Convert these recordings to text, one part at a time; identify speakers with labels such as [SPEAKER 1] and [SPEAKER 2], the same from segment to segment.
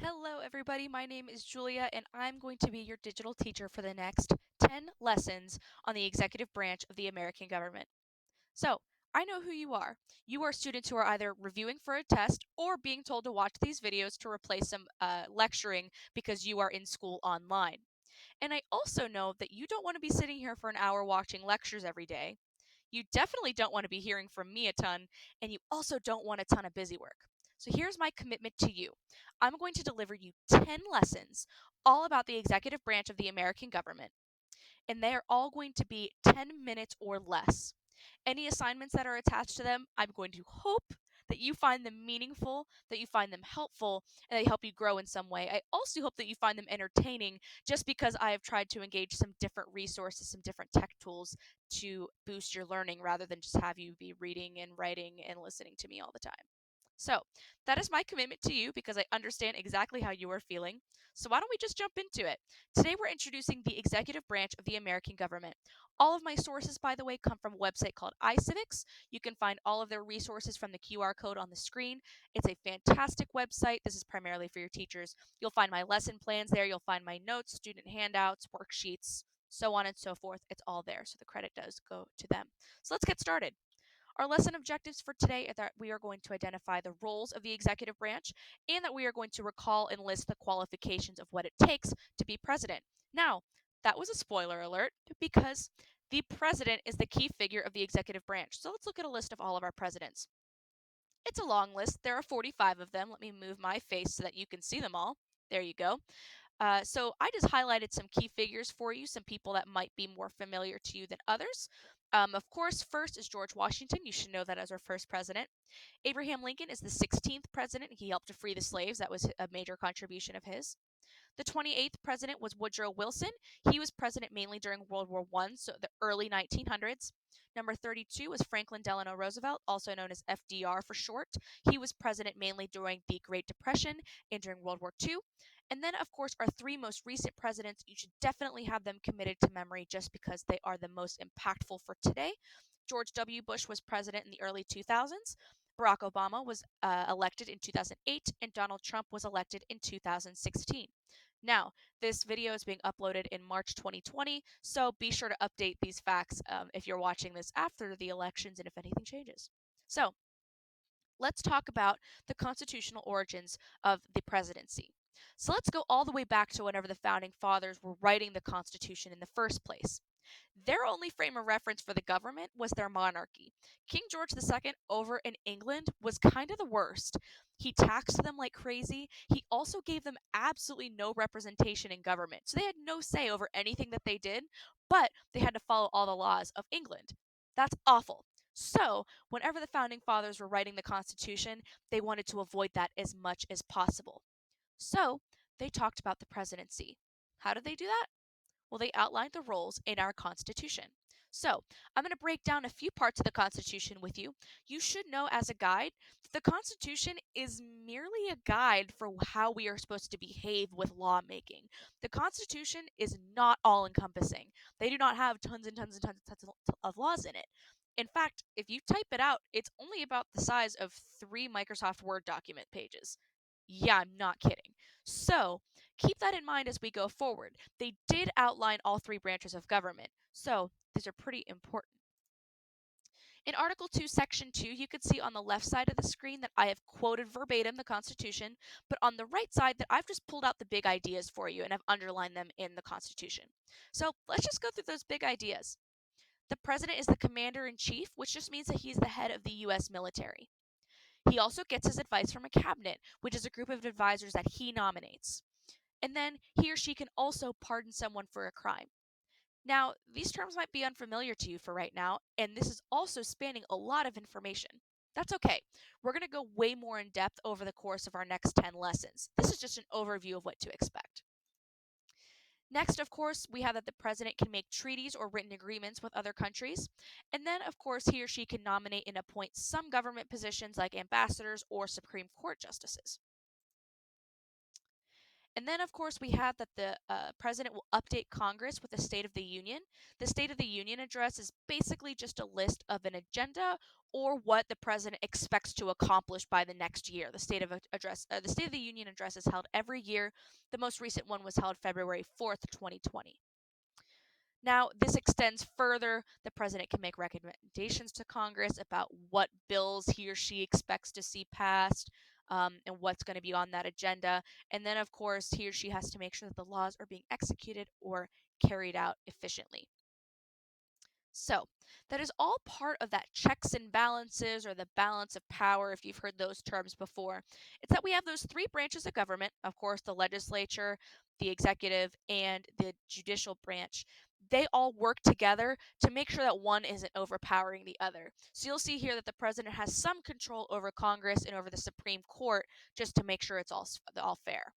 [SPEAKER 1] Hello, everybody. My name is Julia, and I'm going to be your digital teacher for the next 10 lessons on the executive branch of the American government. So, I know who you are. You are students who are either reviewing for a test or being told to watch these videos to replace some lecturing because you are in school online. And I also know that you don't want to be sitting here for an hour watching lectures every day. You definitely don't want to be hearing from me a ton, and you also don't want a ton of busy work. So here's my commitment to you. I'm going to deliver you 10 lessons all about the executive branch of the American government, and they are all going to be 10 minutes or less. Any assignments that are attached to them, I'm going to hope that you find them meaningful, that you find them helpful, and they help you grow in some way. I also hope that you find them entertaining just because I have tried to engage some different resources, some different tech tools to boost your learning rather than just have you be reading and writing and listening to me all the time. So, that is my commitment to you because I understand exactly how you are feeling. So, why don't we just jump into it? Today, we're introducing the executive branch of the American government. All of my sources, by the way, come from a website called iCivics. You can find all of their resources from the QR code on the screen. It's a fantastic website. This is primarily for your teachers. You'll find my lesson plans there. You'll find my notes, student handouts, worksheets, so on and so forth. It's all there. So the credit does go to them. So let's get started. Our lesson objectives for today are that we are going to identify the roles of the executive branch and that we are going to recall and list the qualifications of what it takes to be president. Now, that was a spoiler alert because the president is the key figure of the executive branch. So let's look at a list of all of our presidents. It's a long list. There are 45 of them. Let me move my face so that you can see them all. There you go. So I just highlighted some key figures for you, some people that might be more familiar to you than others. Of course, first is George Washington. You should know that as our first president. Abraham Lincoln is the 16th president. He helped to free the slaves. That was a major contribution of his. The 28th president was Woodrow Wilson. He was president mainly during World War I, so the early 1900s. Number 32 was Franklin Delano Roosevelt, also known as FDR for short. He was president mainly during the Great Depression and during World War II. And then, of course, our three most recent presidents, you should definitely have them committed to memory just because they are the most impactful for today. George W. Bush was president in the early 2000s. Barack Obama was elected in 2008, and Donald Trump was elected in 2016. Now, this video is being uploaded in March 2020, so be sure to update these facts if you're watching this after the elections and if anything changes. So, let's talk about the constitutional origins of the presidency. So, let's go all the way back to whenever the founding fathers were writing the Constitution in the first place. Their only frame of reference for the government was their monarchy. King George II over in England was kind of the worst. He taxed them like crazy. He also gave them absolutely no representation in government. So they had no say over anything that they did, but they had to follow all the laws of England. That's awful. So, whenever the founding fathers were writing the Constitution, they wanted to avoid that as much as possible. So, they talked about the presidency. How did they do that? Well, they outlined the roles in our Constitution. So, I'm going to break down a few parts of the Constitution with you. You should know as a guide that the Constitution is merely a guide for how we are supposed to behave with lawmaking. The Constitution is not all encompassing, they do not have tons and tons and tons and tons of laws in it. In fact, if you type it out, it's only about the size of 3 Microsoft Word document pages. Yeah, I'm not kidding. So, keep that in mind as we go forward. They did outline all three branches of government, so these are pretty important. In Article 2, Section 2, you could see on the left side of the screen that I have quoted verbatim the Constitution, but on the right side that I've just pulled out the big ideas for you and I've underlined them in the Constitution. So let's just go through those big ideas. The president is the commander in chief, which just means that he's the head of the U.S. military. He also gets his advice from a cabinet, which is a group of advisors that he nominates. And then he or she can also pardon someone for a crime. Now, these terms might be unfamiliar to you for right now, and this is also spanning a lot of information. That's okay. We're going to go way more in depth over the course of our next 10 lessons. This is just an overview of what to expect. Next, of course, we have that the president can make treaties or written agreements with other countries. And then, of course, he or she can nominate and appoint some government positions like ambassadors or Supreme Court justices. And then, of course, we have that the president will update Congress with the State of the Union. The State of the Union address is basically just a list of an agenda or what the president expects to accomplish by the next year. The State of the Union address is held every year. The most recent one was held February 4th, 2020. Now, this extends further. The president can make recommendations to Congress about what bills he or she expects to see passed and what's going to be on that agenda. And then, of course, he or she has to make sure that the laws are being executed or carried out efficiently. So, that is all part of that checks and balances or the balance of power, if you've heard those terms before. It's that we have those three branches of government, of course, the legislature, the executive, and the judicial branch. They all work together to make sure that one isn't overpowering the other. So you'll see here that the president has some control over Congress and over the Supreme Court just to make sure it's all fair.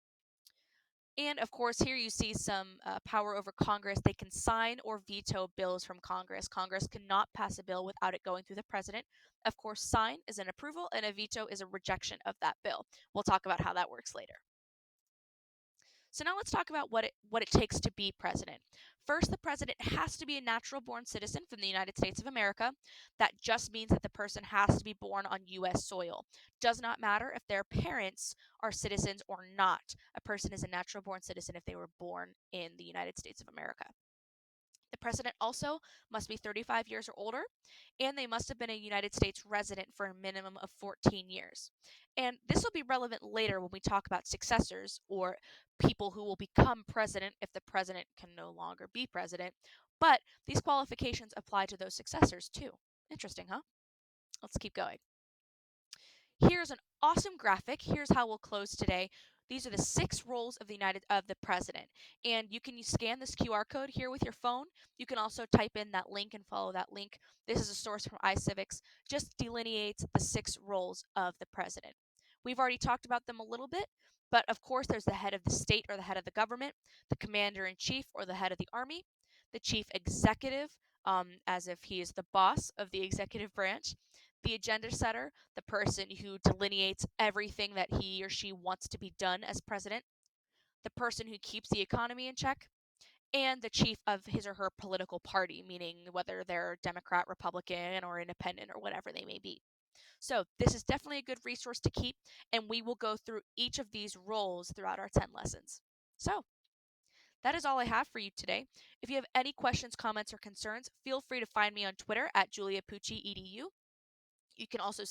[SPEAKER 1] And of course, here you see some power over Congress. They can sign or veto bills from Congress. Congress cannot pass a bill without it going through the president. Of course, sign is an approval, and a veto is a rejection of that bill. We'll talk about how that works later. So now let's talk about what it takes to be president. First, the president has to be a natural born citizen from the United States of America. That just means that the person has to be born on US soil. Does not matter if their parents are citizens or not. A person is a natural born citizen if they were born in the United States of America. The president also must be 35 years or older, and they must have been a United States resident for a minimum of 14 years. And this will be relevant later when we talk about successors or people who will become president if the president can no longer be president. But these qualifications apply to those successors too. Interesting, huh? Let's keep going. Here's an awesome graphic. Here's how we'll close today. These are the 6 roles of the president, and you can scan this QR code here with your phone. You can also type in that link and follow that link. This is a source from iCivics. Just delineates the 6 roles of the president. We've already talked about them a little bit, but of course there's the head of the state or the head of the government, the commander in chief or the head of the army, the chief executive, as if he is the boss of the executive branch, the agenda setter, the person who delineates everything that he or she wants to be done as president, the person who keeps the economy in check, and the chief of his or her political party, meaning whether they're Democrat, Republican, or independent, or whatever they may be. So, this is definitely a good resource to keep, and we will go through each of these roles throughout our 10 lessons. So, that is all I have for you today. If you have any questions, comments, or concerns, feel free to find me on Twitter at Giulia Pucci EDU. You can also